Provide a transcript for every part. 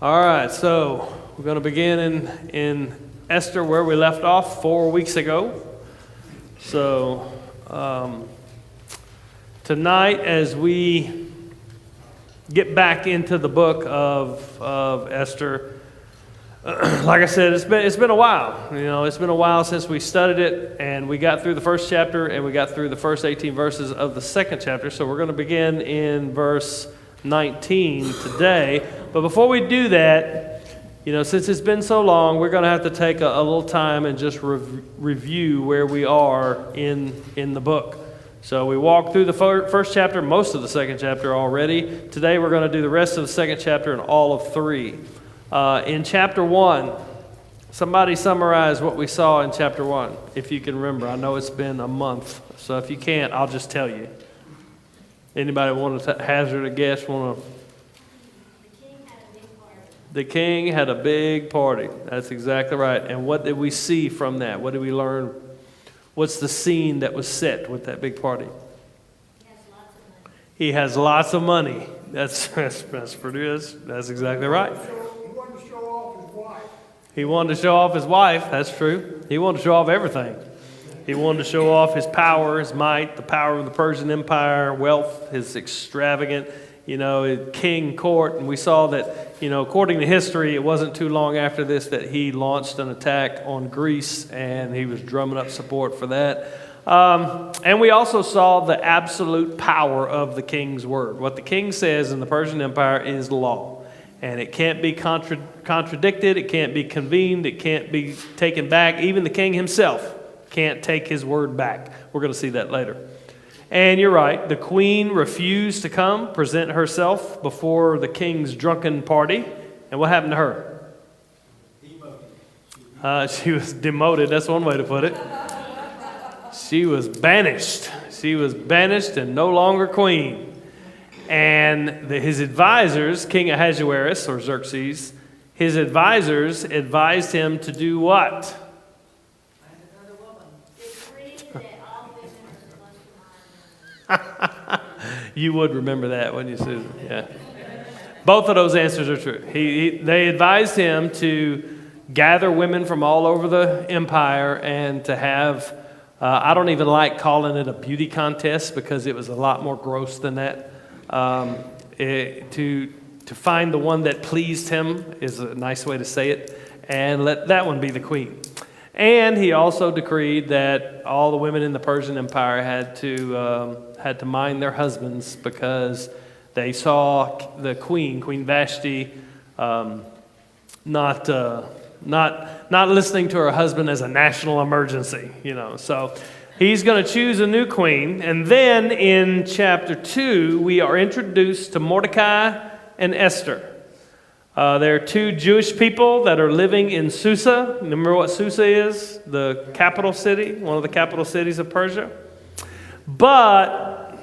All right, so we're going to begin in Esther where we left off 4 weeks ago. So tonight, as we get back into the book of Esther, like I said, it's been a while. You know, it's been a while since we studied it, and we got through the first chapter, and we got through the first 18 verses of the second chapter. So we're going to begin in verse 19 today. But before we do that, you know, since it's been so long, we're going to have to take a little time and just review where we are in the book. So we walked through the first chapter, most of the second chapter already. Today we're going to do the rest of the second chapter and all of 3. In chapter 1, somebody summarize what we saw in chapter 1, if you can remember. I know it's been a month, so if you can't, I'll just tell you. Anybody want to hazard a guess? The king had a big party. That's exactly right. And what did we see from that? What did we learn? What's the scene that was set with that big party? He has lots of money. That's exactly right. He wanted to show off his wife. He wanted to show off his wife. That's true. He wanted to show off everything. He wanted to show off his power, his might, the power of the Persian Empire, wealth, his extravagant, king court. And we saw that, according to history, it wasn't too long after this that he launched an attack on Greece, and he was drumming up support for that. And we also saw the absolute power of the king's word. What the king says in the Persian Empire is law. And it can't be contradicted, it can't be convened, it can't be taken back. Even the king himself can't take his word back. We're going to see that later. And you're right, the queen refused to present herself before the king's drunken party. And what happened to her? She was demoted, that's one way to put it. She was banished. She was banished and no longer queen. And his advisors, King Ahasuerus or Xerxes, his advisors advised him to do what? You would remember that, wouldn't you, Susan? Yeah. Both of those answers are true. They advised him to gather women from all over the empire and to have, I don't even like calling it a beauty contest because it was a lot more gross than that. To find the one that pleased him is a nice way to say it, and let that one be the queen. And he also decreed that all the women in the Persian Empire had to mind their husbands because they saw the Queen Vashti, not listening to her husband as a national emergency. So he's going to choose a new queen, and then in chapter 2 we are introduced to Mordecai and Esther. There are 2 Jewish people that are living in Susa. Remember what Susa is? The capital city, one of the capital cities of Persia. But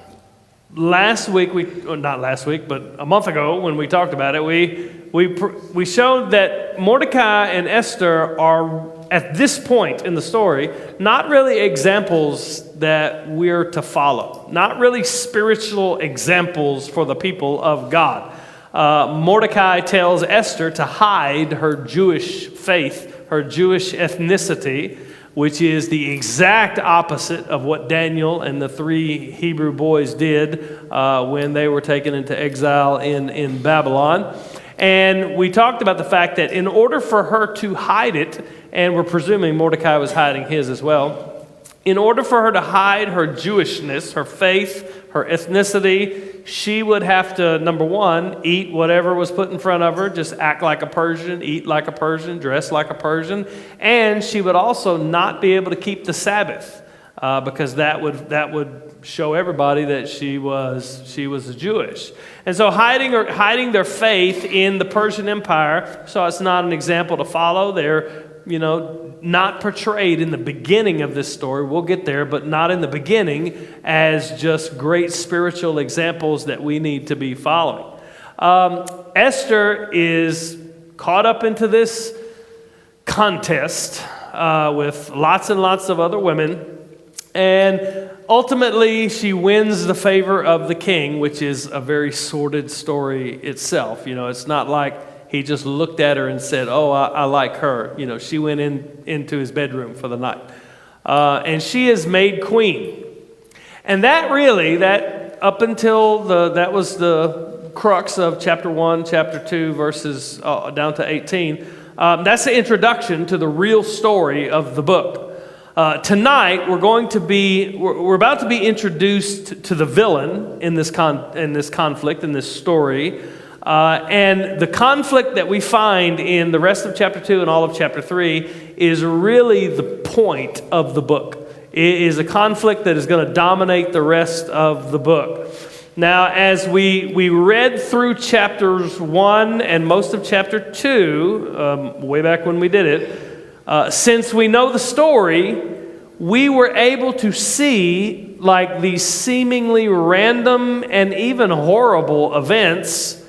last week, not last week, but a month ago when we talked about it, we showed that Mordecai and Esther are, at this point in the story, not really examples that we're to follow. Not really spiritual examples for the people of God. Mordecai tells Esther to hide her Jewish faith, her Jewish ethnicity, which is the exact opposite of what Daniel and the 3 Hebrew boys did when they were taken into exile in Babylon. And we talked about the fact that in order for her to hide it, and we're presuming Mordecai was hiding his as well, in order for her to hide her Jewishness, her faith, her ethnicity, she would have to, number 1, eat whatever was put in front of her, just act like a Persian, eat like a Persian, dress like a Persian, and she would also not be able to keep the Sabbath because that would show everybody that she was Jewish. And so hiding their faith in the Persian Empire, so it's not an example to follow. They're not portrayed in the beginning of this story. We'll get there, but not in the beginning as just great spiritual examples that we need to be following. Esther is caught up into this contest with lots and lots of other women, and ultimately she wins the favor of the king, which is a very sordid story itself. It's not like he just looked at her and said, oh, I like her. You know, she went into his bedroom for the night. And she is made queen. And that up until that was the crux of chapter 1, chapter 2, verses down to 18. That's the introduction to the real story of the book. Tonight we're about to be introduced to the villain in this conflict, in this story. And the conflict that we find in the rest of chapter 2 and all of chapter 3 is really the point of the book. It is a conflict that is going to dominate the rest of the book. Now, as we read through chapters 1 and most of chapter 2, way back when we did it, since we know the story, we were able to see like these seemingly random and even horrible events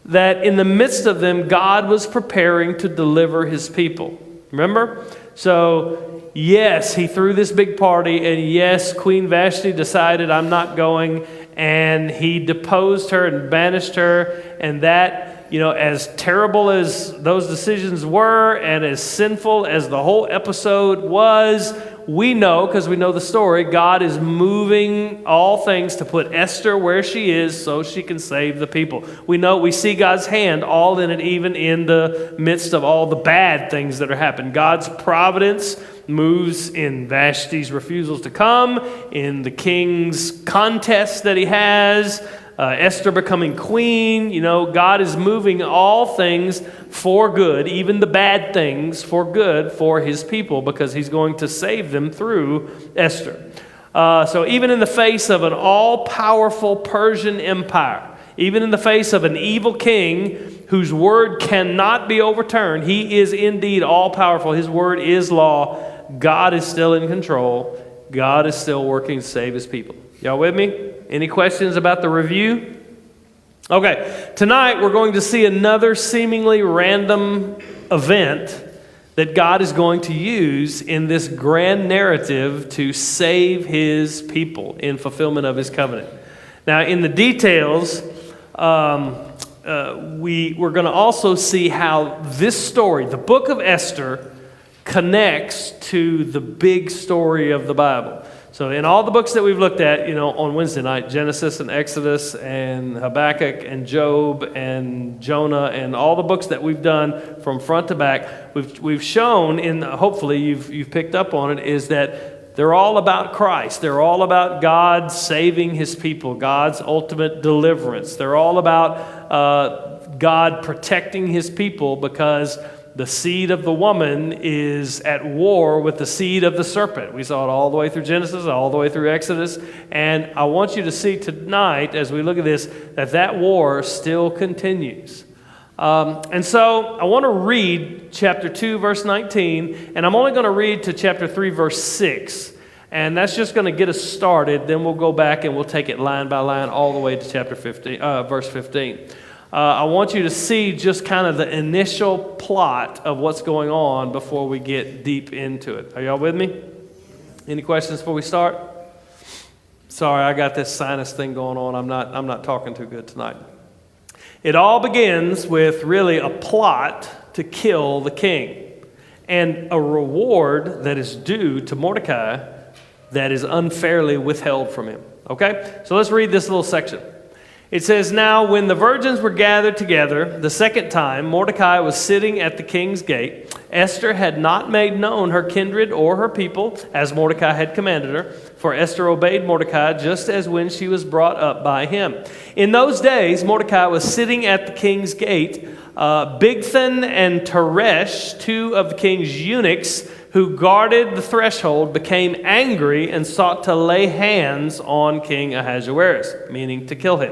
that in the midst of them, God was preparing to deliver his people. Remember? So, yes, he threw this big party, and yes, Queen Vashti decided, I'm not going, and he deposed her and banished her, and that, you know, as terrible as those decisions were, and as sinful as the whole episode was, we know, because we know the story, God is moving all things to put Esther where she is so she can save the people. We see God's hand all in it, even in the midst of all the bad things that are happening. God's providence moves in Vashti's refusals to come, in the king's contest that he has, Esther becoming queen. You know, God is moving all things for good, even the bad things for good for his people, because he's going to save them through Esther. So even in the face of an all-powerful Persian empire, even in the face of an evil king whose word cannot be overturned, he is indeed all-powerful. His word is law. God is still in control. God is still working to save his people. Y'all with me? Any questions about the review? Okay, tonight we're going to see another seemingly random event that God is going to use in this grand narrative to save his people in fulfillment of his covenant. Now, in the details, we're going to also see how this story, the book of Esther, connects to the big story of the Bible. So in all the books that we've looked at, you know, on Wednesday night, Genesis and Exodus and Habakkuk and Job and Jonah and all the books that we've done from front to back, we've shown, in hopefully you've picked up on it, is that they're all about Christ. They're all about God saving his people, God's ultimate deliverance. They're all about God protecting his people, because the seed of the woman is at war with the seed of the serpent. We saw it all the way through Genesis, all the way through Exodus. And I want you to see tonight, as we look at this, that war still continues. And so I want to read chapter 2, verse 19, and I'm only going to read to chapter 3, verse 6. And that's just going to get us started. Then we'll go back and we'll take it line by line all the way to chapter 15, verse 15. I want you to see just kind of the initial plot of what's going on before we get deep into it. Are y'all with me? Any questions before we start? Sorry, I got this sinus thing going on. I'm not talking too good tonight. It all begins with really a plot to kill the king and a reward that is due to Mordecai that is unfairly withheld from him. Okay? So let's read this little section. It says, "Now when the virgins were gathered together the second time, Mordecai was sitting at the king's gate. Esther had not made known her kindred or her people, as Mordecai had commanded her, for Esther obeyed Mordecai just as when she was brought up by him. In those days, Mordecai was sitting at the king's gate. Bigthan and Teresh, two of the king's eunuchs who guarded the threshold, became angry and sought to lay hands on King Ahasuerus," meaning to kill him.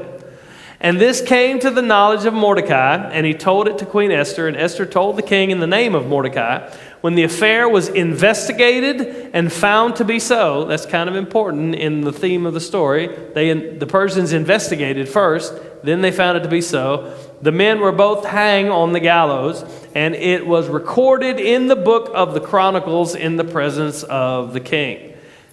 "And this came to the knowledge of Mordecai, and he told it to Queen Esther, and Esther told the king in the name of Mordecai. When the affair was investigated and found to be so," that's kind of important in the theme of the story, the Persians investigated first, then they found it to be so, "the men were both hanged on the gallows, and it was recorded in the book of the Chronicles in the presence of the king."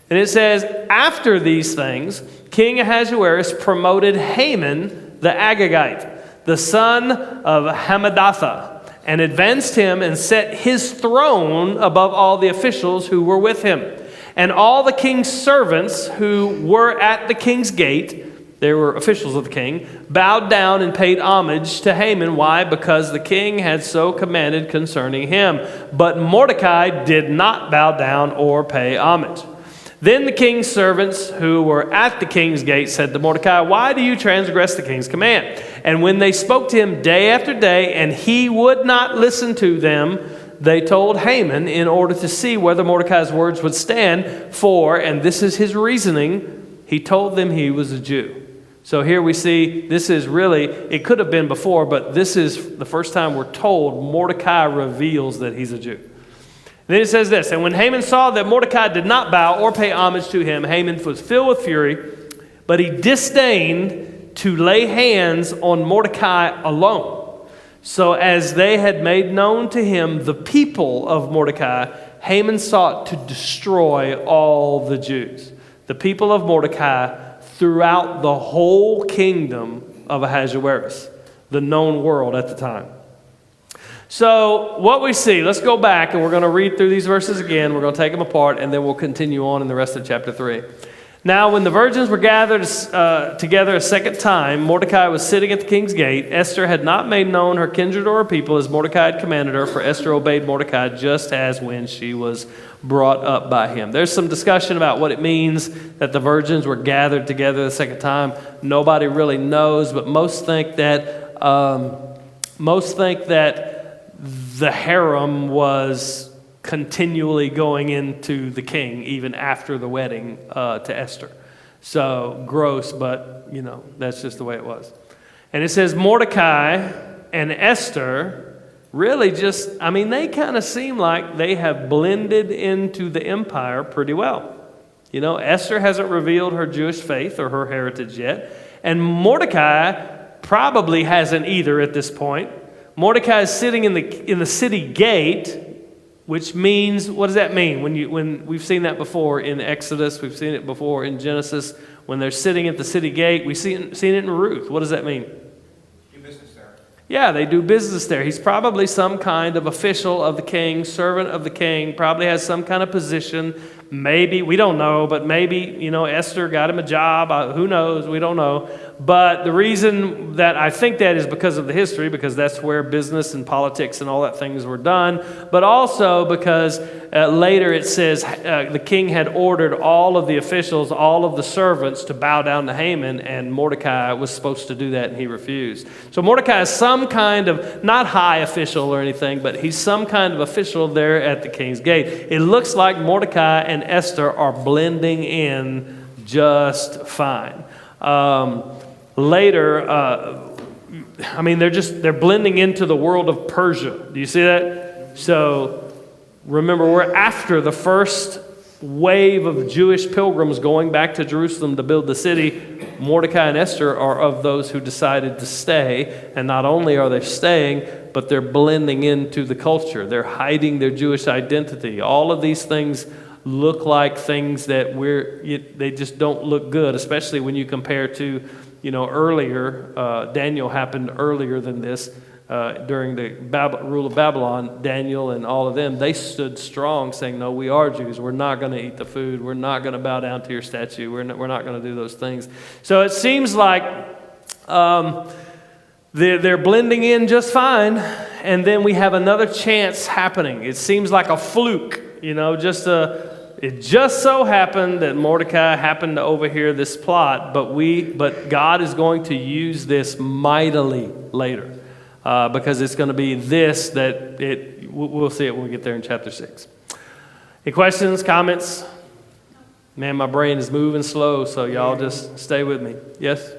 And it says, "After these things, King Ahasuerus promoted Haman the Agagite, the son of Hammedatha, and advanced him and set his throne above all the officials who were with him. And all the king's servants who were at the king's gate, they were officials of the king, bowed down and paid homage to Haman. Why? Because the king had so commanded concerning him. But Mordecai did not bow down or pay homage. Then the king's servants who were at the king's gate said to Mordecai, "Why do you transgress the king's command?" And when they spoke to him day after day, and he would not listen to them, they told Haman in order to see whether Mordecai's words would stand. For, and this is his reasoning, he told them he was a Jew. So here we see, this is really, it could have been before, but this is the first time we're told Mordecai reveals that he's a Jew. Then it says this, and when Haman saw that Mordecai did not bow or pay homage to him, Haman was filled with fury, but he disdained to lay hands on Mordecai alone. So as they had made known to him the people of Mordecai, Haman sought to destroy all the Jews, the people of Mordecai, throughout the whole kingdom of Ahasuerus, the known world at the time. So what we see, let's go back and we're going to read through these verses again. We're going to take them apart and then we'll continue on in the rest of chapter 3. Now when the virgins were gathered together a second time, Mordecai was sitting at the king's gate. Esther had not made known her kindred or her people as Mordecai had commanded her, for Esther obeyed Mordecai just as when she was brought up by him. There's some discussion about what it means that the virgins were gathered together the second time. Nobody really knows, but most think that the harem was continually going into the king even after the wedding to Esther. So gross, but that's just the way it was. And it says Mordecai and Esther really they kind of seem like they have blended into the empire pretty well. Esther hasn't revealed her Jewish faith or her heritage yet. And Mordecai probably hasn't either at this point. Mordecai is sitting in the city gate, which means, what does that mean? When we've seen that before in Exodus, we've seen it before in Genesis, when they're sitting at the city gate, we've seen it in Ruth. What does that mean? Do business there. Yeah, they do business there. He's probably some kind of official of the king, servant of the king, probably has some kind of position. Maybe, we don't know, but maybe, Esther got him a job. Who knows? We don't know. But the reason that I think that is because of the history, because that's where business and politics and all that things were done. But also because later it says the king had ordered all of the officials, all of the servants to bow down to Haman, and Mordecai was supposed to do that, and he refused. So Mordecai is some kind of, not high official or anything, but he's some kind of official there at the king's gate. It looks like Mordecai and Esther are blending in just fine. Later, they're blending into the world of Persia. Do you see that? So remember, we're after the first wave of Jewish pilgrims going back to Jerusalem to build the city. Mordecai and Esther are of those who decided to stay. And not only are they staying, but they're blending into the culture. They're hiding their Jewish identity. All of these things look like things that they just don't look good, especially when you compare to, earlier, Daniel happened earlier than this, during the rule of Babylon. Daniel and all of them, they stood strong saying, no, we are Jews. We're not going to eat the food. We're not going to bow down to your statue. We're not going to do those things. So it seems like they're blending in just fine, and then we have another chance happening. It seems like a fluke, it just so happened that Mordecai happened to overhear this plot, but God is going to use this mightily later, because it's going to be this that we'll see it when we get there in chapter 6. Any questions, comments? Man, my brain is moving slow, so y'all just stay with me. Yes?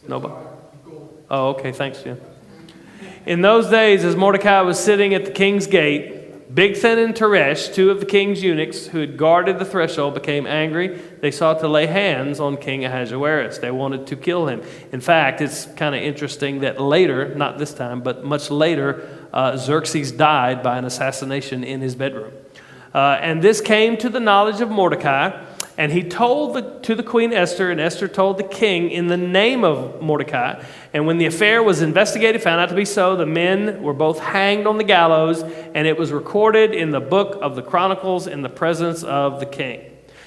Nobody? Oh, okay, thanks, Jim. In those days, as Mordecai was sitting at the king's gate, Bigthan and Teresh, two of the king's eunuchs who had guarded the threshold, became angry. They sought to lay hands on King Ahasuerus. They wanted to kill him. In fact, it's kind of interesting that later, not this time, but much later, Xerxes died by an assassination in his bedroom. And this came to the knowledge of Mordecai, And he told to the queen Esther, and Esther told the king in the name of Mordecai. And when the affair was investigated, found out to be so, the men were both hanged on the gallows, and it was recorded in the book of the Chronicles in the presence of the king.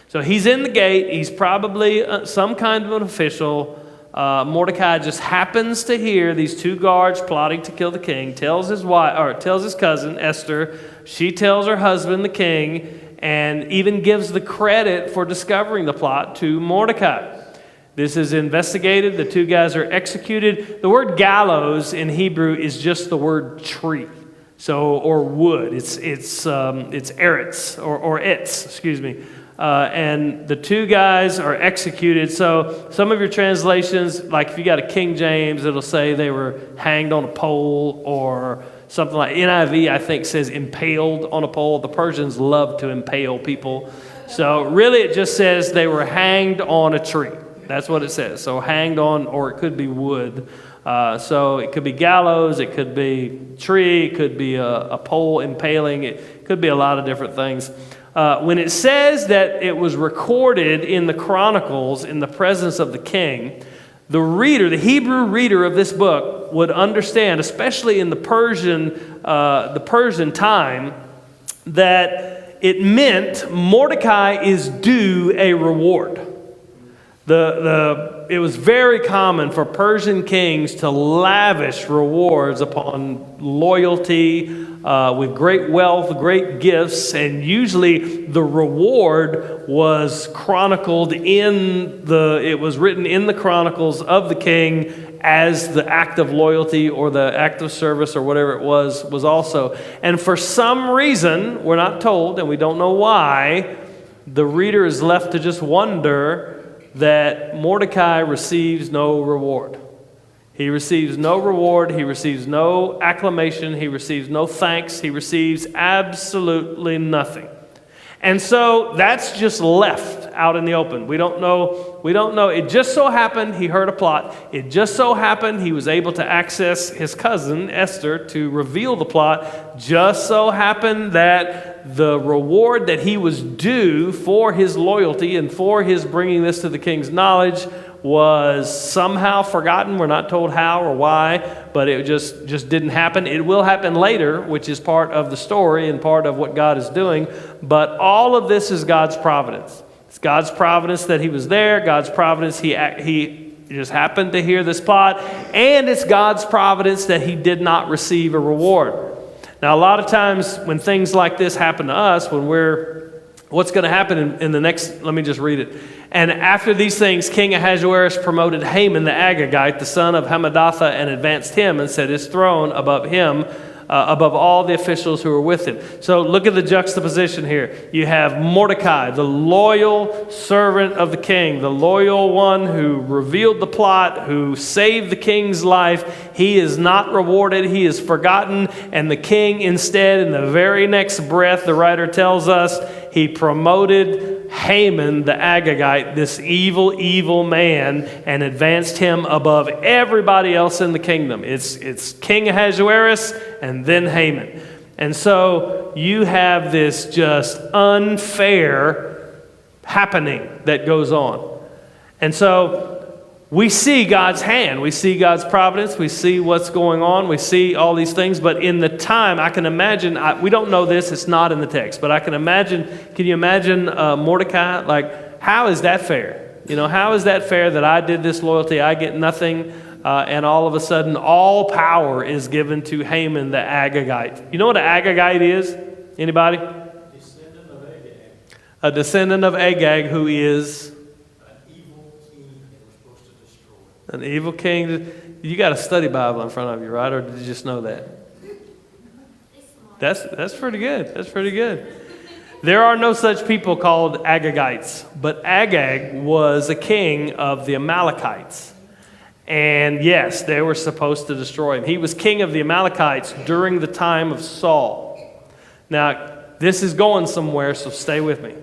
So he's in the gate. He's probably some kind of an official. Mordecai just happens to hear these two guards plotting to kill the king. Tells his wife, or tells his cousin Esther. She tells her husband, the king, and even gives the credit for discovering the plot to Mordecai. This is investigated. The two guys are executed. The word gallows in Hebrew is just the word tree, or wood. It's eretz or etz, excuse me. And the two guys are executed. So some of your translations, like if you got a King James, it'll say they were hanged on a pole, or something like NIV, I think, says impaled on a pole. The Persians love to impale people. So really it just says they were hanged on a tree. That's what it says. So hanged on, or it could be wood. So it could be gallows, it could be tree, it could be a pole impaling. It could be a lot of different things. When it says that it was recorded in the Chronicles in the presence of the king, the reader, the Hebrew reader of this book would understand, especially in the Persian time, that it meant Mordecai is due a reward. It was very common for Persian kings to lavish rewards upon loyalty, with great wealth, great gifts, and usually the reward was chronicled it was written in the Chronicles of the king as the act of loyalty or the act of service or whatever it was also. And for some reason, we're not told, and we don't know why, the reader is left to just wonder that Mordecai receives no reward. He receives no reward. He receives no acclamation. He receives no thanks. He receives absolutely nothing. And so that's just left out in the open. We don't know. It just so happened he heard a plot. It just so happened he was able to access his cousin, Esther, to reveal the plot. Just so happened that the reward that he was due for his loyalty and for his bringing this to the king's knowledge was somehow forgotten. We're not told how or why, but it just didn't happen. It will happen later, which is part of the story and part of what God is doing. But all of this is God's providence. It's God's providence that he was there. God's providence he just happened to hear this plot. And it's God's providence that he did not receive a reward. Now, a lot of times when things like this happen to us, what's going to happen in the next, let me just read it. And after these things, King Ahasuerus promoted Haman the Agagite, the son of Hammedatha, and advanced him and set his throne above him, above all the officials who were with him. So look at the juxtaposition here. You have Mordecai, the loyal servant of the king, the loyal one who revealed the plot, who saved the king's life. He is not rewarded. He is forgotten. And the king instead, in the very next breath, the writer tells us, he promoted Haman the Agagite, this evil, evil man, and advanced him above everybody else in the kingdom. It's King Ahasuerus and then Haman. And so you have this just unfair happening that goes on. And so we see God's hand. We see God's providence. We see what's going on. We see all these things. But in the time, I can imagine, we don't know this. It's not in the text. But I can you imagine Mordecai? Like, how is that fair? How is that fair that I did this loyalty, I get nothing, and all of a sudden all power is given to Haman the Agagite? You know what an Agagite is? Anybody? Descendant of Agag. A descendant of Agag, who is an evil king. You got a study Bible in front of you, right? Or did you just know that? That's pretty good. That's pretty good. There are no such people called Agagites, but Agag was a king of the Amalekites. And yes, they were supposed to destroy him. He was king of the Amalekites during the time of Saul. Now, this is going somewhere, so stay with me.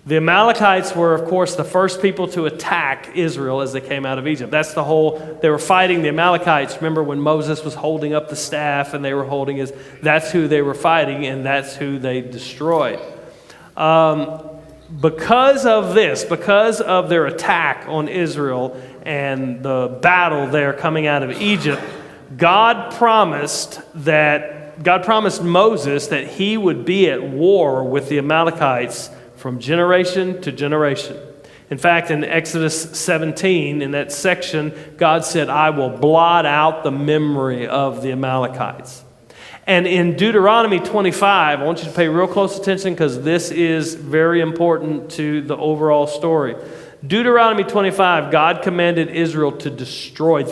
The Amalekites were, of course, the first people to attack Israel as they came out of Egypt. They were fighting the Amalekites. Remember when Moses was holding up the staff and they were holding that's who they were fighting, and that's who they destroyed. because of this, because of their attack on Israel and the battle there coming out of Egypt, God promised Moses that he would be at war with the Amalekites from generation to generation. In fact, in Exodus 17, in that section, God said, I will blot out the memory of the Amalekites. And in Deuteronomy 25, I want you to pay real close attention because this is very important to the overall story. Deuteronomy 25, God commanded Israel to destroy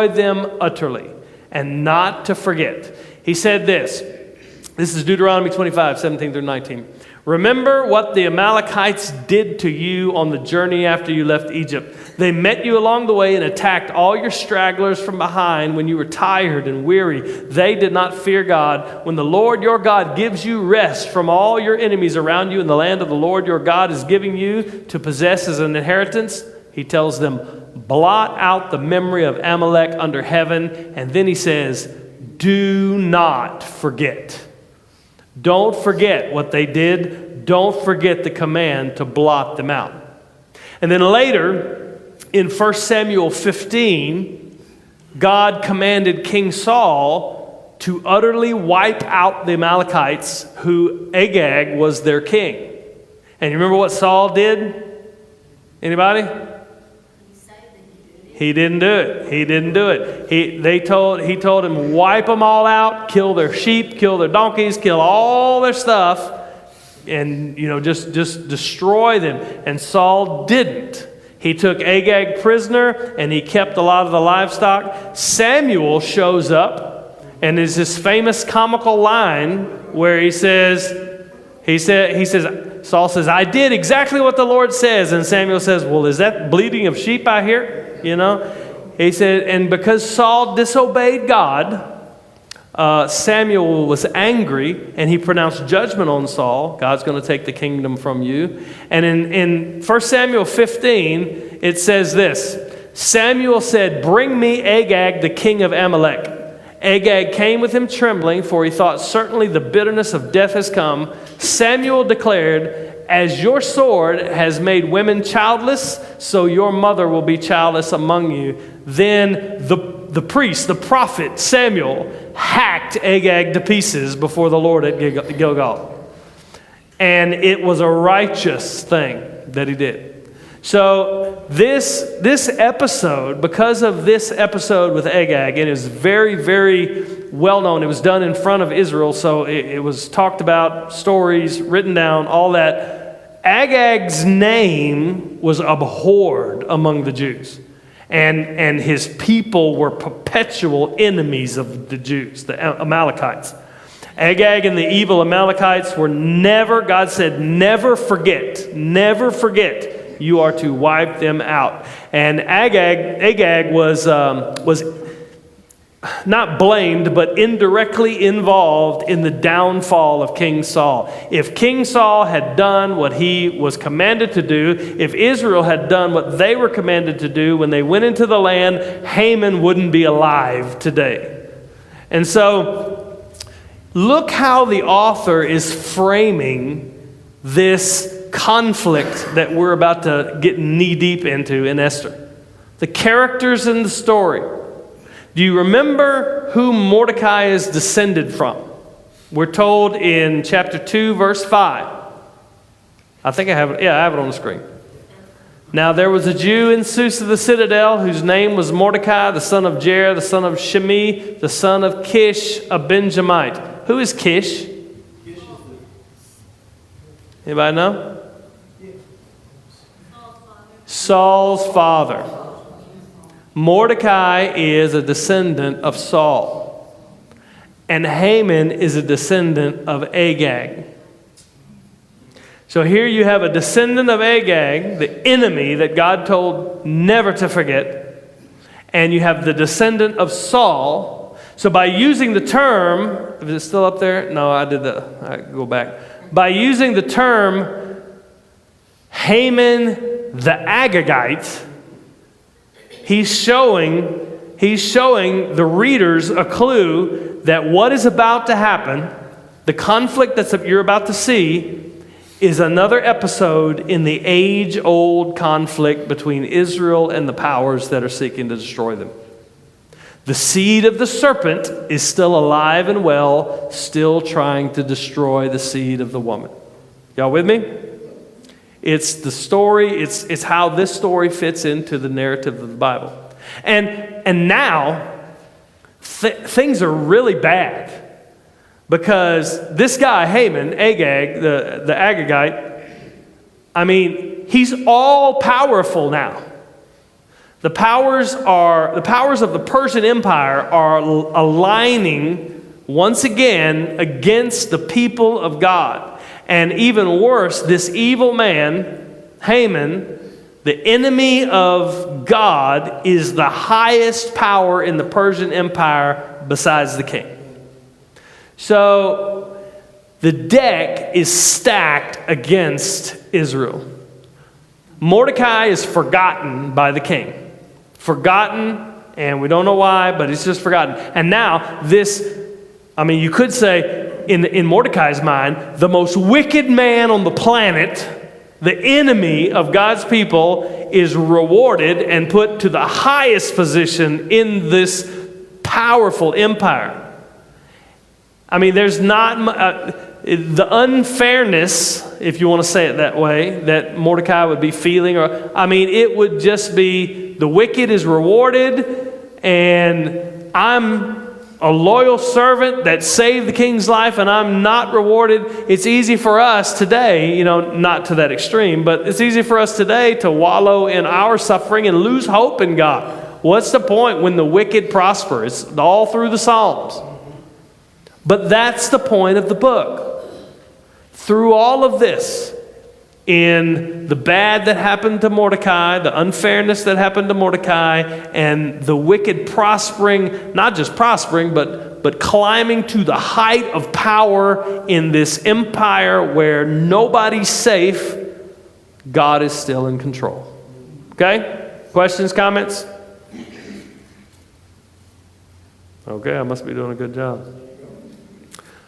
them utterly, and not to forget. He said this is Deuteronomy 25, 17 through 19. Remember what the Amalekites did to you on the journey after you left Egypt. They met you along the way and attacked all your stragglers from behind when you were tired and weary. They did not fear God. When the Lord your God gives you rest from all your enemies around you in the land of the Lord your God is giving you to possess as an inheritance, he tells them, blot out the memory of Amalek under heaven. And then he says, do not forget. Don't forget what they did. Don't forget the command to blot them out. And then later, in 1 Samuel 15, God commanded King Saul to utterly wipe out the Amalekites, who Agag was their king. And you remember what Saul did? Anybody? He didn't do it. He didn't do it. He told him, wipe them all out, kill their sheep, kill their donkeys, kill all their stuff, and just destroy them. And Saul didn't. He took Agag prisoner, and he kept a lot of the livestock. Samuel shows up, and there's this famous comical line where Saul says, I did exactly what the Lord says. And Samuel says, well, is that bleating of sheep I hear? He said, and because Saul disobeyed God, Samuel was angry, and he pronounced judgment on Saul. God's going to take the kingdom from you. And in 1 Samuel 15, it says this, Samuel said, bring me Agag, the king of Amalek. Agag came with him trembling, for he thought, certainly the bitterness of death has come. Samuel declared, as your sword has made women childless, so your mother will be childless among you. Then the priest, the prophet Samuel, hacked Agag to pieces before the Lord at Gilgal. And it was a righteous thing that he did. So this episode, because of this episode with Agag, it is very, very well known. It was done in front of Israel, so it was talked about, stories written down, all that. Agag's name was abhorred among the Jews, and his people were perpetual enemies of the Jews, the Amalekites. Agag and the evil Amalekites were never, God said, never forget. You are to wipe them out. And Agag was not blamed, but indirectly involved in the downfall of King Saul. If King Saul had done what he was commanded to do, if Israel had done what they were commanded to do when they went into the land, Haman wouldn't be alive today. And so, look how the author is framing this conflict that we're about to get knee-deep into in Esther. The characters in the story. Do you remember who Mordecai is descended from? We're told in chapter 2, verse 5. I think I have it. Yeah, I have it on the screen. Now there was a Jew in Susa the citadel whose name was Mordecai, the son of Jair, the son of Shimei, the son of Kish, a Benjamite. Who is Kish? Anybody know? Saul's father. Mordecai is a descendant of Saul. And Haman is a descendant of Agag. So here you have a descendant of Agag, the enemy that God told never to forget. And you have the descendant of Saul. So by using the term, is it still up there? No, I go back. By using the term Haman the Agagite, he's showing the readers a clue that what is about to happen, the conflict that you're about to see, is another episode in the age-old conflict between Israel and the powers that are seeking to destroy them. The seed of the serpent is still alive and well, still trying to destroy the seed of the woman. Y'all with me? It's the story, it's how this story fits into the narrative of the Bible. And now, things are really bad because this guy, Haman, Agag, the Agagite, I mean, he's all powerful now. The powers of the Persian Empire are aligning once again against the people of God. And even worse, this evil man, Haman, the enemy of God, is the highest power in the Persian Empire besides the king. So the deck is stacked against Israel. Mordecai is forgotten by the king. Forgotten, and we don't know why, but it's just forgotten. And now you could say in Mordecai's mind, the most wicked man on the planet, the enemy of God's people, is rewarded and put to the highest position in this powerful empire. I mean, there's not the unfairness, if you want to say it that way, that Mordecai would be feeling, it would just be the wicked is rewarded, and I'm a loyal servant that saved the king's life, and I'm not rewarded. It's easy for us today, not to that extreme, but it's easy for us today to wallow in our suffering and lose hope in God. What's the point when the wicked prosper? It's all through the Psalms. But that's the point of the book. Through all of this, in the bad that happened to Mordecai, the unfairness that happened to Mordecai, and the wicked prospering, not just prospering, but climbing to the height of power in this empire where nobody's safe, God is still in control. Okay? Questions, comments? Okay, I must be doing a good job.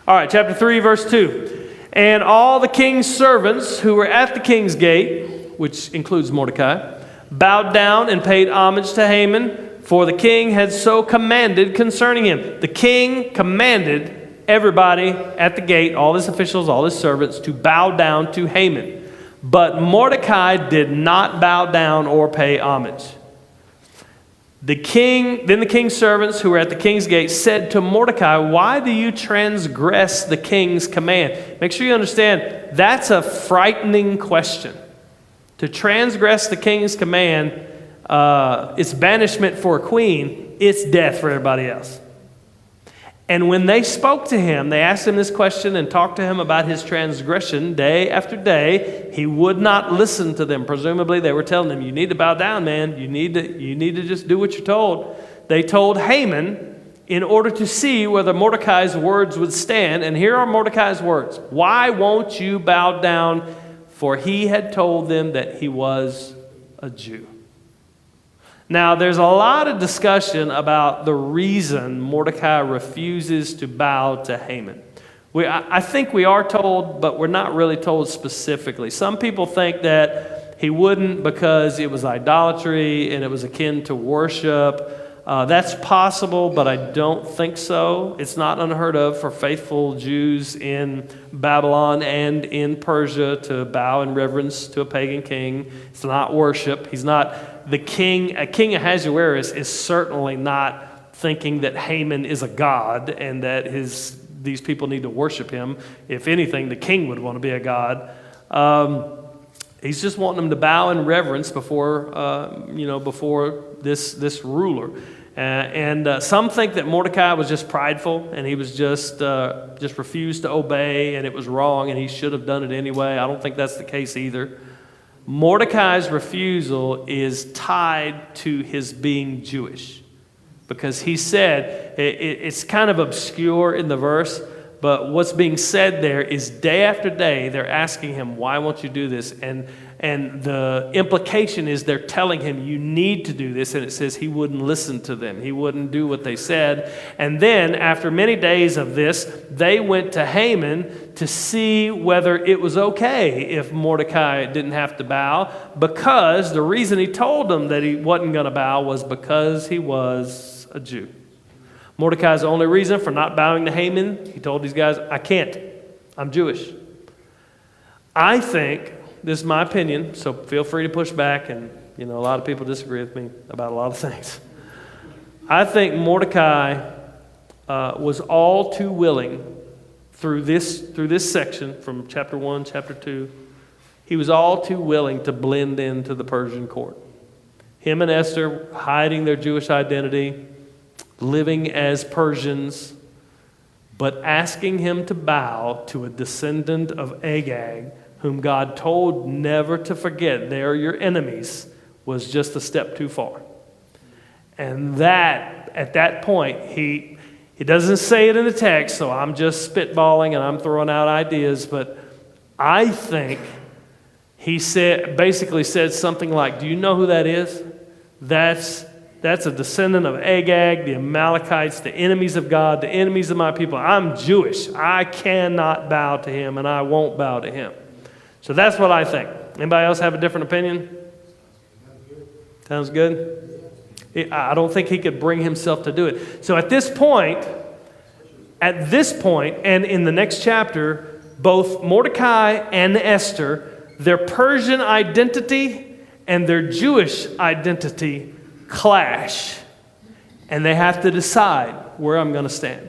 All right, chapter 3, verse 2. And all the king's servants who were at the king's gate, which includes Mordecai, bowed down and paid homage to Haman, for the king had so commanded concerning him. The king commanded everybody at the gate, all his officials, all his servants, to bow down to Haman. But Mordecai did not bow down or pay homage. Then the king's servants who were at the king's gate said to Mordecai, "Why do you transgress the king's command?" Make sure you understand, that's a frightening question. To transgress the king's command, it's banishment for a queen, it's death for everybody else. And when they spoke to him, they asked him this question and talked to him about his transgression day after day. He would not listen to them. Presumably, they were telling him, "You need to bow down, man. You need to just do what you're told." They told Haman in order to see whether Mordecai's words would stand. And here are Mordecai's words. "Why won't you bow down?" For he had told them that he was a Jew. Now, there's a lot of discussion about the reason Mordecai refuses to bow to Haman. I think we are told, but we're not really told specifically. Some people think that he wouldn't because it was idolatry and it was akin to worship. That's possible, but I don't think so. It's not unheard of for faithful Jews in Babylon and in Persia to bow in reverence to a pagan king. It's not worship. He's not the king. A king Ahasuerus is certainly not thinking that Haman is a god and that these people need to worship him. If anything, the king would want to be a god. He's just wanting them to bow in reverence before this ruler. And some think that Mordecai was just prideful and he was just refused to obey and it was wrong and he should have done it anyway. I don't think that's the case either. Mordecai's refusal is tied to his being Jewish because he said, it's kind of obscure in the verse, but what's being said there is day after day they're asking him, "Why won't you do this?" And And the implication is they're telling him, you need to do this. And it says he wouldn't listen to them. He wouldn't do what they said. And then after many days of this, they went to Haman to see whether it was okay if Mordecai didn't have to bow, because the reason he told them that he wasn't going to bow was because he was a Jew. Mordecai's only reason for not bowing to Haman, he told these guys, I can't. I'm Jewish. I think, this is my opinion, so feel free to push back, and a lot of people disagree with me about a lot of things. I think Mordecai was all too willing through this section from chapter 1, chapter 2. He was all too willing to blend into the Persian court. Him and Esther hiding their Jewish identity, living as Persians, but asking him to bow to a descendant of Agag, whom God told never to forget, they are your enemies, was just a step too far. And that, at that point, he doesn't say it in the text, so I'm just spitballing and I'm throwing out ideas, but I think he basically said something like, do you know who that is? That's a descendant of Agag, the Amalekites, the enemies of God, the enemies of my people. I'm Jewish. I cannot bow to him, and I won't bow to him. So that's what I think. Anybody else have a different opinion? Sounds good? I don't think he could bring himself to do it. So at this point, and in the next chapter, both Mordecai and Esther, their Persian identity and their Jewish identity clash. And they have to decide where I'm going to stand.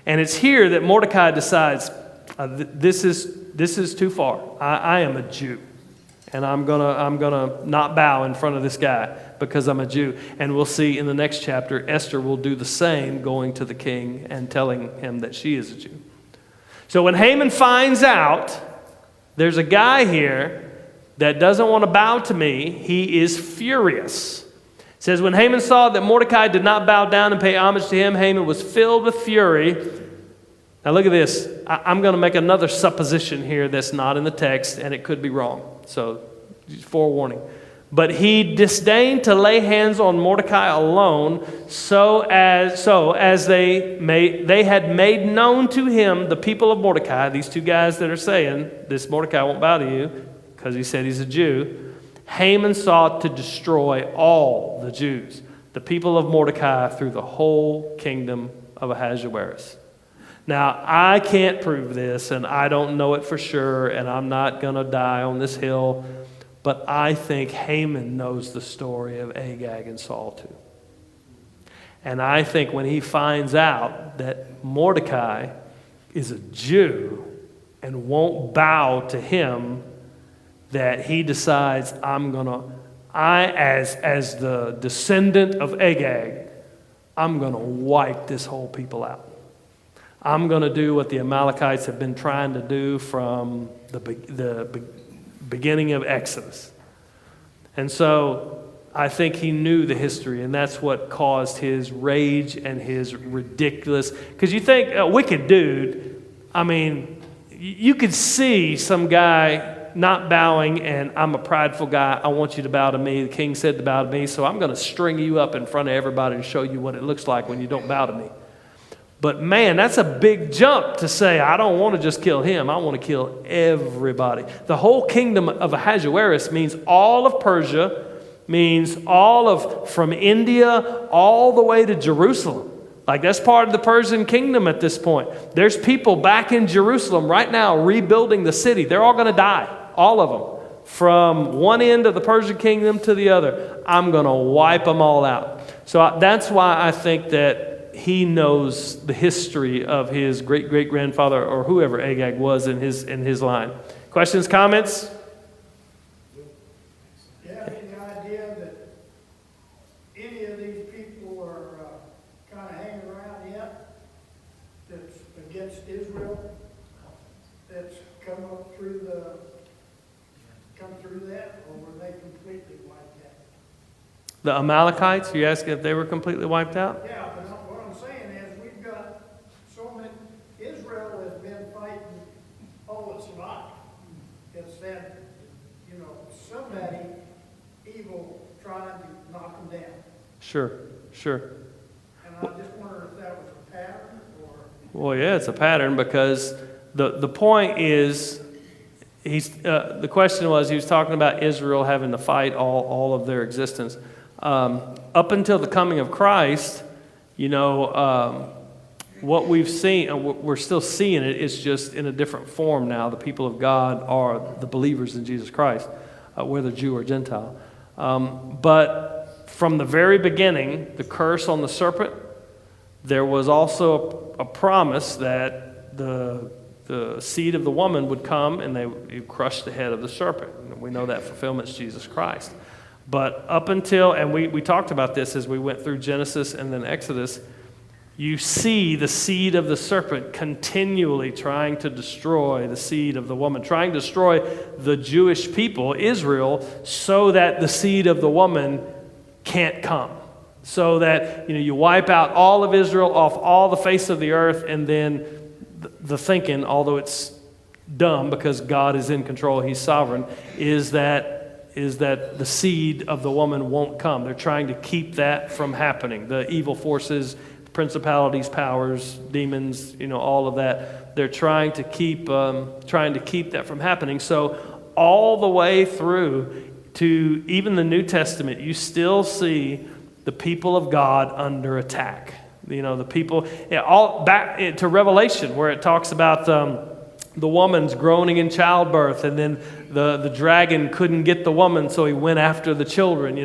And it's here that Mordecai decides, this is too far. I am a Jew, and I'm gonna not bow in front of this guy because I'm a Jew. And we'll see in the next chapter, Esther will do the same, going to the king and telling him that she is a Jew. So when Haman finds out there's a guy here that doesn't want to bow to me, he is furious. It says, when Haman saw that Mordecai did not bow down and pay homage to him, Haman was filled with fury. Now look at this. I'm going to make another supposition here that's not in the text, and it could be wrong. So, forewarning. But he disdained to lay hands on Mordecai alone, so as they had made known to him the people of Mordecai, these two guys that are saying, this Mordecai won't bow to you, because he said he's a Jew. Haman sought to destroy all the Jews, the people of Mordecai, through the whole kingdom of Ahasuerus. Now, I can't prove this, and I don't know it for sure, and I'm not going to die on this hill, but I think Haman knows the story of Agag and Saul too. And I think when he finds out that Mordecai is a Jew and won't bow to him, that he decides, as the descendant of Agag, I'm going to wipe this whole people out. I'm going to do what the Amalekites have been trying to do from the beginning of Exodus. And so I think he knew the history, and that's what caused his rage and his ridiculous. Because you think, a wicked dude, I mean, you could see some guy not bowing, and I'm a prideful guy. I want you to bow to me. The king said to bow to me, so I'm going to string you up in front of everybody and show you what it looks like when you don't bow to me. But man, that's a big jump to say, I don't want to just kill him. I want to kill everybody. The whole kingdom of Ahasuerus means all of Persia, means from India all the way to Jerusalem. Like, that's part of the Persian kingdom at this point. There's people back in Jerusalem right now rebuilding the city. They're all going to die, all of them. From one end of the Persian kingdom to the other. I'm going to wipe them all out. So that's why I think that he knows the history of his great-great-grandfather or whoever Agag was in his line. Questions, comments? Do you have any idea that any of these people are kind of hanging around yet that's against Israel, that's come through that, or were they completely wiped out? The Amalekites? Are you asking if they were completely wiped out? Yeah, but what I'm saying is we've got so many. Israel has been fighting all its life. It's had, to knock them down. Sure. And I just wondered if that was a pattern or... Well, yeah, it's a pattern because the point is, the question was, he was talking about Israel having to fight all of their existence. Up until the coming of Christ, what we've seen, and we're still seeing it, it's just in a different form now. The people of God are the believers in Jesus Christ, whether Jew or Gentile. But from the very beginning, the curse on the serpent, there was also a promise that the seed of the woman would come and they would crush the head of the serpent. And we know that fulfillment is Jesus Christ. But up until, and we talked about this as we went through Genesis and then Exodus, you see the seed of the serpent continually trying to destroy the seed of the woman, trying to destroy the Jewish people, Israel, so that the seed of the woman can't come. So that you wipe out all of Israel off all the face of the earth, and then the thinking, although it's dumb because God is in control, He's sovereign, is that the seed of the woman won't come. They're trying to keep that from happening. The evil forces, principalities, powers, demons, all of that. They're trying to keep that from happening. So all the way through to even the New Testament, you still see the people of God under attack. The people, all back to Revelation, where it talks about the woman's groaning in childbirth, and then the dragon couldn't get the woman, so he went after the children.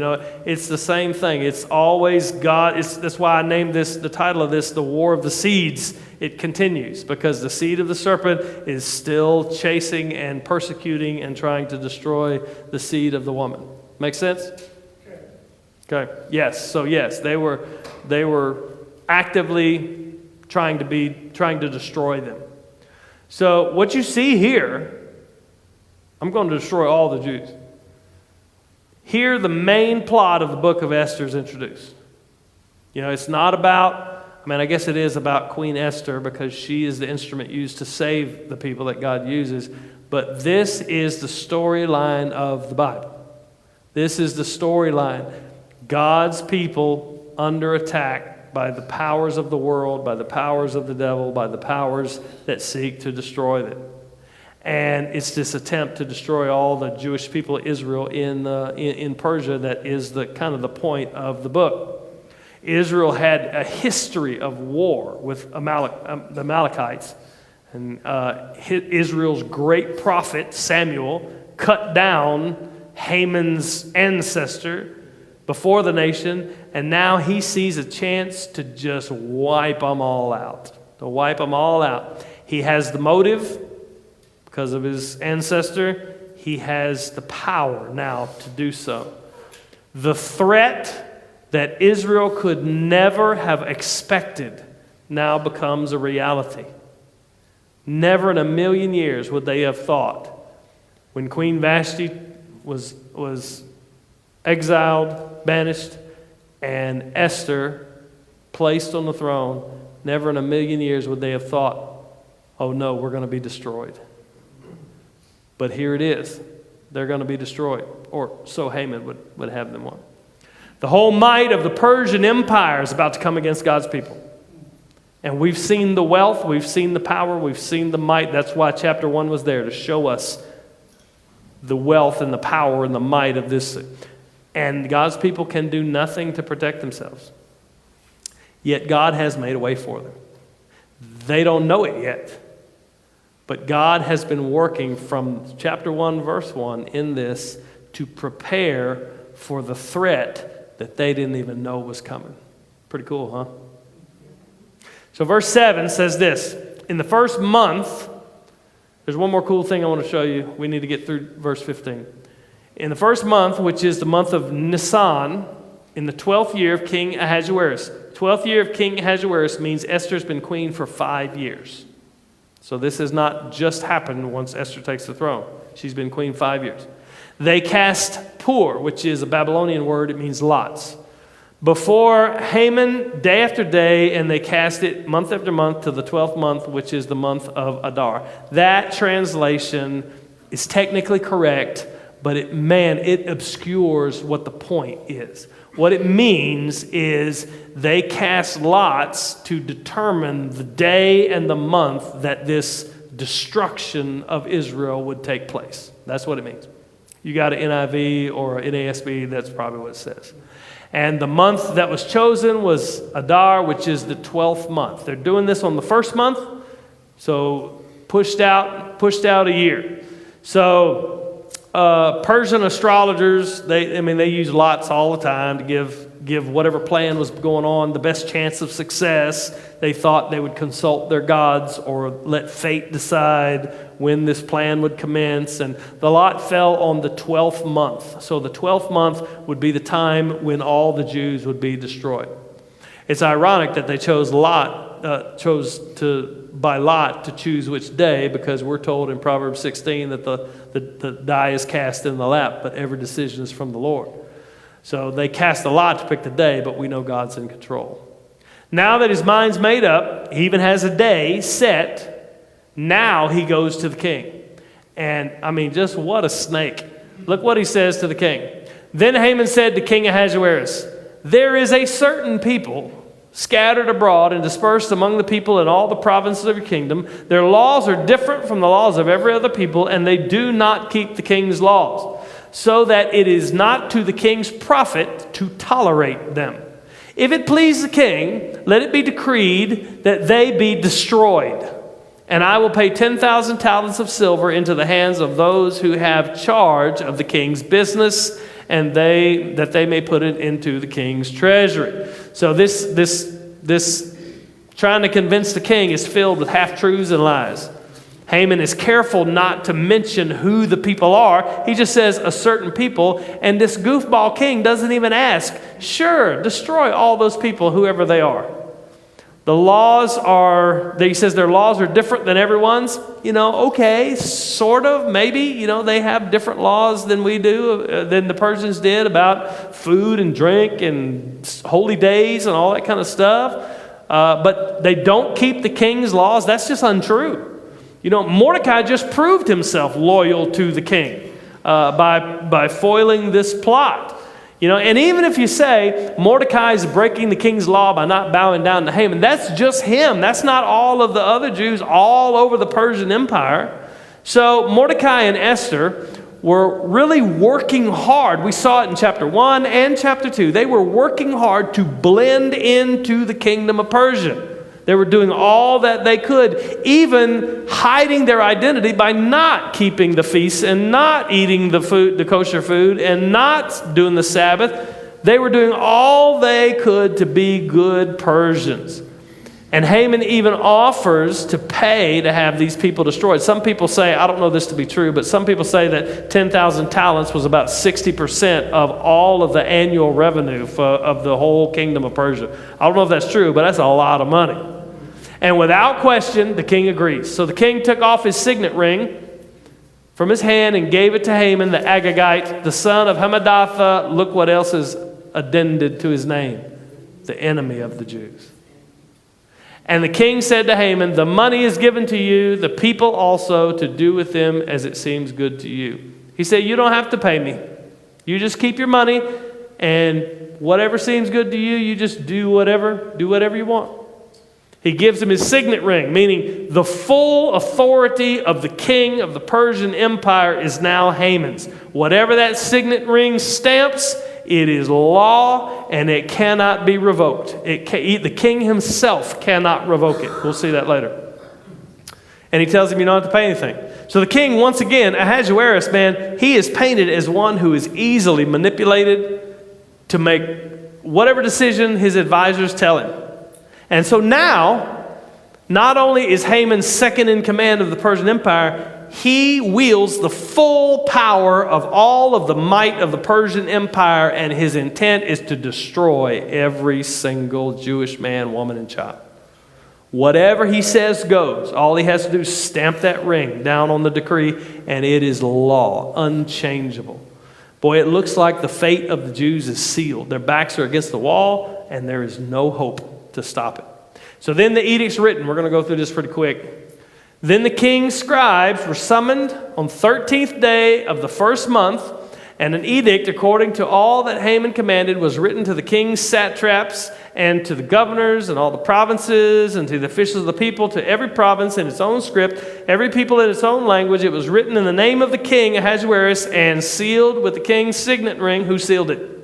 It's the same thing. It's always God. That's why I named the title of this, The War of the Seeds. It continues, because the seed of the serpent is still chasing and persecuting and trying to destroy the seed of the woman. Make sense? Okay. Yes. So yes, they were actively trying to destroy them. So what you see here, I'm going to destroy all the Jews. Here, the main plot of the book of Esther is introduced. It's not about, I guess it is about Queen Esther, because she is the instrument used to save the people that God uses. But this is the storyline of the Bible. This is the storyline. God's people under attack by the powers of the world, by the powers of the devil, by the powers that seek to destroy them. And it's this attempt to destroy all the Jewish people of Israel in Persia that is the kind of the point of the book. Israel had a history of war with the Amalekites. And Israel's great prophet, Samuel, cut down Haman's ancestor before the nation, and now he sees a chance to just wipe them all out. He has the motive because of his ancestor. He has the power now to do so. The threat that Israel could never have expected now becomes a reality. Never in a million years would they have thought, when Queen Vashti was exiled, banished, and Esther placed on the throne, never in a million years would they have thought, oh no, we're going to be destroyed. But here it is. They're going to be destroyed. Or so Haman would have them want. The whole might of the Persian Empire is about to come against God's people. And we've seen the wealth, we've seen the power, we've seen the might. That's why chapter 1 was there, to show us the wealth and the power and the might of this. And God's people can do nothing to protect themselves. Yet God has made a way for them. They don't know it yet. But God has been working from chapter 1, verse 1 in this to prepare for the threat that they didn't even know was coming. Pretty cool, huh? So verse 7 says this: in the first month, there's one more cool thing I want to show you. We need to get through verse 15. In the first month, which is the month of Nisan, in the 12th year of King Ahasuerus. 12th year of King Ahasuerus means Esther's been queen for 5 years. So this has not just happened once Esther takes the throne. She's been queen 5 years. They cast Pur, which is a Babylonian word. It means lots, before Haman day after day, and they cast it month after month to the 12th month, which is the month of Adar. That translation is technically correct, but it obscures what the point is. What it means is they cast lots to determine the day and the month that this destruction of Israel would take place. That's what it means. You got an NIV or an NASB, that's probably what it says. And the month that was chosen was Adar, which is the 12th month. They're doing this on the first month, so pushed out a year. So Persian astrologers, they use lots all the time to give whatever plan was going on the best chance of success. They thought they would consult their gods or let fate decide when this plan would commence. And the lot fell on the 12th month. So the 12th month would be the time when all the Jews would be destroyed. It's ironic that they chose by lot to choose which day, because we're told in Proverbs 16 that the die is cast in the lap, but every decision is from the Lord. So they cast a lot to pick the day, but we know God's in control. Now that his mind's made up, he even has a day set, now he goes to the king. And just what a snake. Look what he says to the king. Then Haman said to King Ahasuerus, "There is a certain people scattered abroad and dispersed among the people in all the provinces of your kingdom. Their laws are different from the laws of every other people, and they do not keep the king's laws, so that it is not to the king's profit to tolerate them. If it please the king, let it be decreed that they be destroyed. And I will pay 10,000 talents of silver into the hands of those who have charge of the king's business, and that they may put it into the king's treasury." So this trying to convince the king is filled with half-truths and lies. Haman is careful not to mention who the people are. He just says a certain people, and this goofball king doesn't even ask. Sure, destroy all those people, whoever they are. The laws he says their laws are different than everyone's. Okay, sort of, maybe. They have different laws than we do, than the Persians did about food and drink and holy days and all that kind of stuff. But they don't keep the king's laws. That's just untrue. Mordecai just proved himself loyal to the king by foiling this plot. And even if you say Mordecai is breaking the king's law by not bowing down to Haman, that's just him. That's not all of the other Jews all over the Persian Empire. So Mordecai and Esther were really working hard. We saw it in chapter 1 and chapter 2. They were working hard to blend into the kingdom of Persia. They were doing all that they could, even hiding their identity by not keeping the feasts and not eating the kosher food and not doing the Sabbath. They were doing all they could to be good Persians. And Haman even offers to pay to have these people destroyed. Some people say, I don't know this to be true, but some people say that 10,000 talents was about 60% of all of the annual revenue of the whole kingdom of Persia. I don't know if that's true, but that's a lot of money. And without question, the king agrees. So the king took off his signet ring from his hand and gave it to Haman the Agagite, the son of Hammedatha. Look what else is addended to his name: the enemy of the Jews. And the king said to Haman, "The money is given to you, the people also, to do with them as it seems good to you." He said, "You don't have to pay me. You just keep your money, and whatever seems good to you, you just do whatever you want." He gives him his signet ring, meaning the full authority of the king of the Persian Empire is now Haman's. Whatever that signet ring stamps, it is law, and it cannot be revoked. The king himself cannot revoke it. We'll see that later. And he tells him you don't have to pay anything. So the king, once again, Ahasuerus, man, he is painted as one who is easily manipulated to make whatever decision his advisors tell him. And so now, not only is Haman second in command of the Persian Empire, he wields the full power of all of the might of the Persian Empire, and his intent is to destroy every single Jewish man, woman, and child. Whatever he says goes. All he has to do is stamp that ring down on the decree, and it is law, unchangeable. Boy, it looks like the fate of the Jews is sealed. Their backs are against the wall, and there is no hope to stop it. So then the edict's written. We're going to go through this pretty quick. Then the king's scribes were summoned on 13th day of the first month, and an edict according to all that Haman commanded was written to the king's satraps and to the governors and all the provinces and to the officials of the people, to every province in its own script, every people in its own language. It was written in the name of the king Ahasuerus and sealed with the king's signet ring. Who sealed it?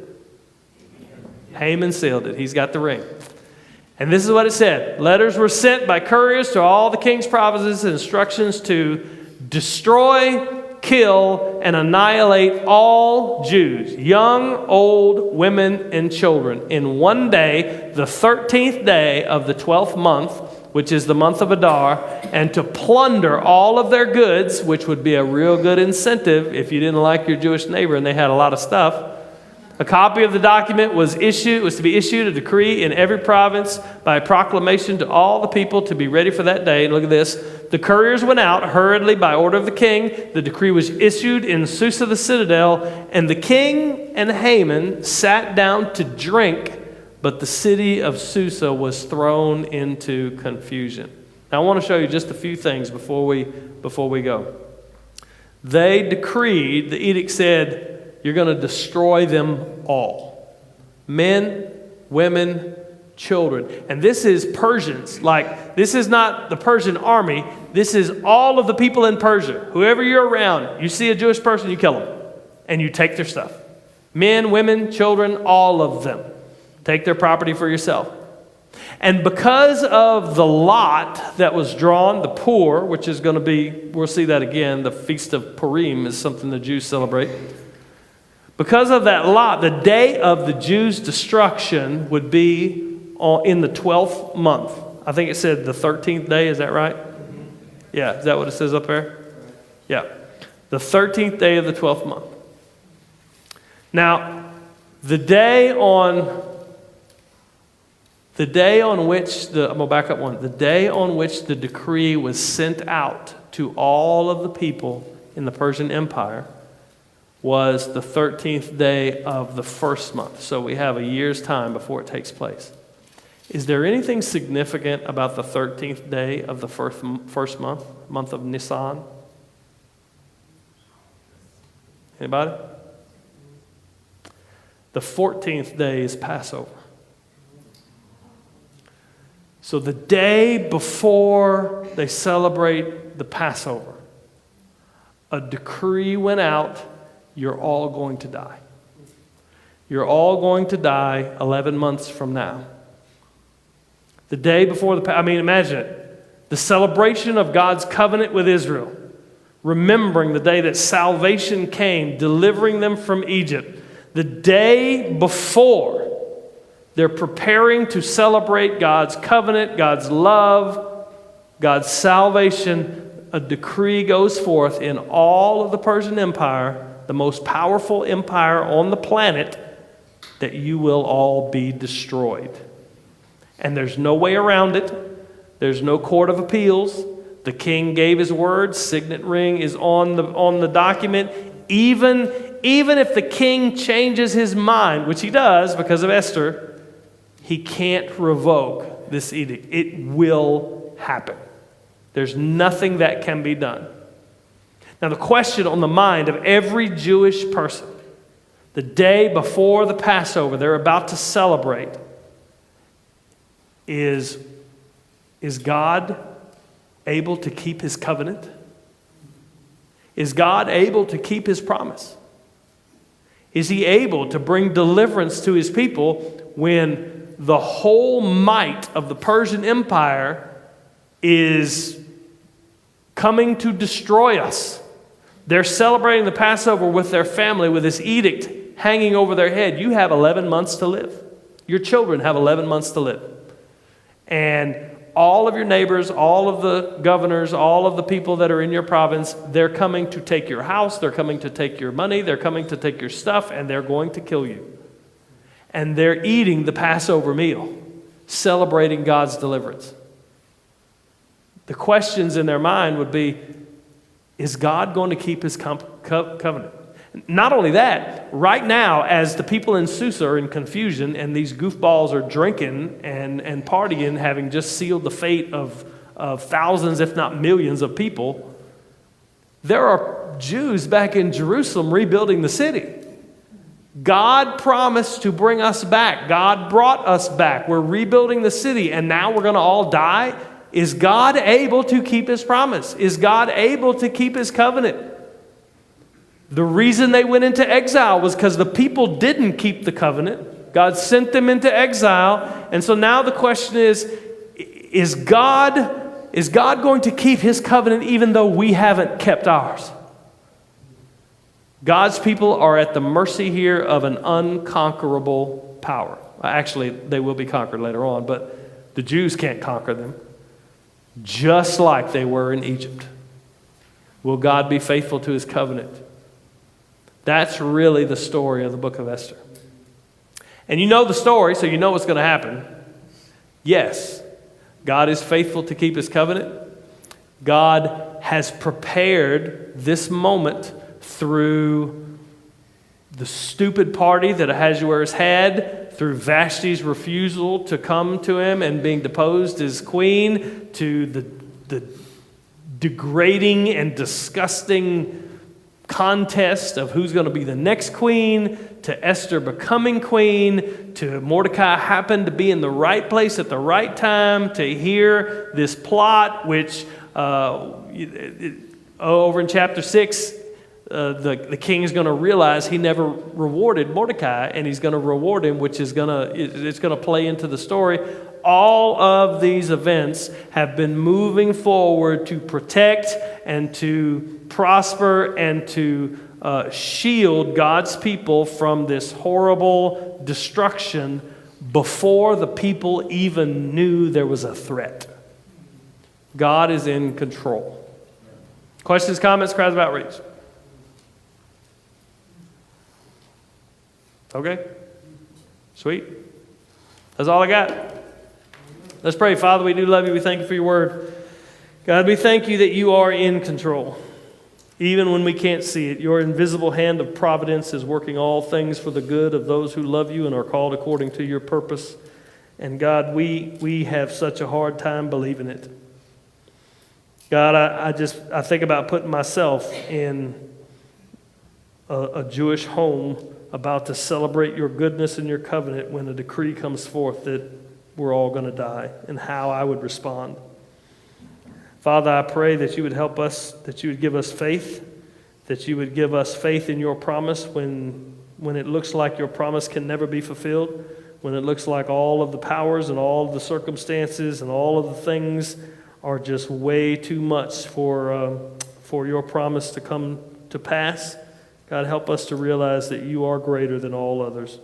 Haman sealed it. He's got the ring. And this is what it said. Letters were sent by couriers to all the king's provinces, instructions to destroy, kill, and annihilate all Jews, young, old, women, and children, in one day, the 13th day of the 12th month, which is the month of Adar, and to plunder all of their goods, which would be a real good incentive if you didn't like your Jewish neighbor and they had a lot of stuff. A copy of the document was to be issued a decree in every province by a proclamation to all the people to be ready for that day. And look at this. The couriers went out hurriedly by order of the king. The decree was issued in Susa the citadel, and the king and Haman sat down to drink, but the city of Susa was thrown into confusion. Now I want to show you just a few things before we go. They decreed, the edict said, you're going to destroy them all. Men, women, children. And this is Persians. Like, this is not the Persian army. This is all of the people in Persia. Whoever you're around, you see a Jewish person, you kill them. And you take their stuff. Men, women, children, all of them. Take their property for yourself. And because of the lot that was drawn, the Pur, which is going to be, we'll see that again, the Feast of Purim is something the Jews celebrate. Because of that lot, the day of the Jews' destruction would be in the 12th month. I think it said the 13th day, is that right? Yeah, is that what it says up there? Yeah. The 13th day of the 12th month. Now, the day on which I'm going to back up one. The day on which the decree was sent out to all of the people in the Persian Empire was the 13th day of the first month. So we have a year's time before it takes place. Is there anything significant about the 13th day of the first month of Nisan? Anybody? The 14th day is Passover. So the day before they celebrate the Passover, a decree went out. You're all going to die. You're all going to die 11 months from now. The day before imagine it. The celebration of God's covenant with Israel. Remembering the day that salvation came, delivering them from Egypt. The day before, they're preparing to celebrate God's covenant, God's love, God's salvation. A decree goes forth in all of the Persian Empire, the most powerful empire on the planet, that you will all be destroyed. And there's no way around it. There's no court of appeals. The king gave his word. Signet ring is on the document. Even if the king changes his mind, which he does because of Esther, he can't revoke this edict. It will happen. There's nothing that can be done. Now, the question on the mind of every Jewish person, the day before the Passover they're about to celebrate, is God able to keep his covenant? Is God able to keep his promise? Is he able to bring deliverance to his people when the whole might of the Persian Empire is coming to destroy us? They're celebrating the Passover with their family with this edict hanging over their head. You have 11 months to live. Your children have 11 months to live. And all of your neighbors, all of the governors, all of the people that are in your province, they're coming to take your house, they're coming to take your money, they're coming to take your stuff, and they're going to kill you. And they're eating the Passover meal, celebrating God's deliverance. The questions in their mind would be, is God going to keep his covenant? Not only that, right now, as the people in Susa are in confusion and these goofballs are drinking and partying, having just sealed the fate of of thousands, if not millions of people. There are Jews back in Jerusalem rebuilding the city. God promised to bring us back. God brought us back. We're rebuilding the city, and now we're going to all die. Is God able to keep his promise? Is God able to keep his covenant? The reason they went into exile was because the people didn't keep the covenant. God sent them into exile. And so now the question is God going to keep his covenant even though we haven't kept ours? God's people are at the mercy here of an unconquerable power. Actually, they will be conquered later on, but the Jews can't conquer them, just like they were in Egypt. Will God be faithful to his covenant? That's really the story of the book of Esther. And you know the story, so you know what's going to happen. Yes, God is faithful to keep his covenant. God has prepared this moment through the stupid party that Ahasuerus had, through Vashti's refusal to come to him and being deposed as queen, to the degrading and disgusting contest of who's going to be the next queen, to Esther becoming queen, to Mordecai happened to be in the right place at the right time to hear this plot, which over in chapter 6, the king is going to realize he never rewarded Mordecai, and he's going to reward him, which is it's going to play into the story. All of these events have been moving forward to protect and to prosper and to shield God's people from this horrible destruction before the people even knew there was a threat. God is in control. Questions, comments, crowds of outreach? Okay? Sweet. That's all I got. Let's pray. Father, we do love you. We thank you for your word. God, we thank you that you are in control. Even when we can't see it, your invisible hand of providence is working all things for the good of those who love you and are called according to your purpose. And God, we have such a hard time believing it. God, I think about putting myself in a Jewish home about to celebrate your goodness and your covenant when a decree comes forth that we're all going to die, and how I would respond. Father, I pray that you would help us, that you would give us faith, that you would give us faith in your promise when it looks like your promise can never be fulfilled, when it looks like all of the powers and all of the circumstances and all of the things are just way too much for your promise to come to pass. God, help us to realize that you are greater than all others,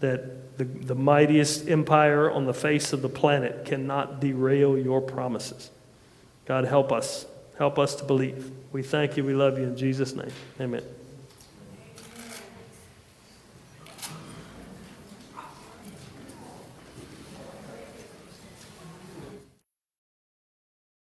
that the mightiest empire on the face of the planet cannot derail your promises. God, help us. Help us to believe. We thank you. We love you in Jesus' name. Amen.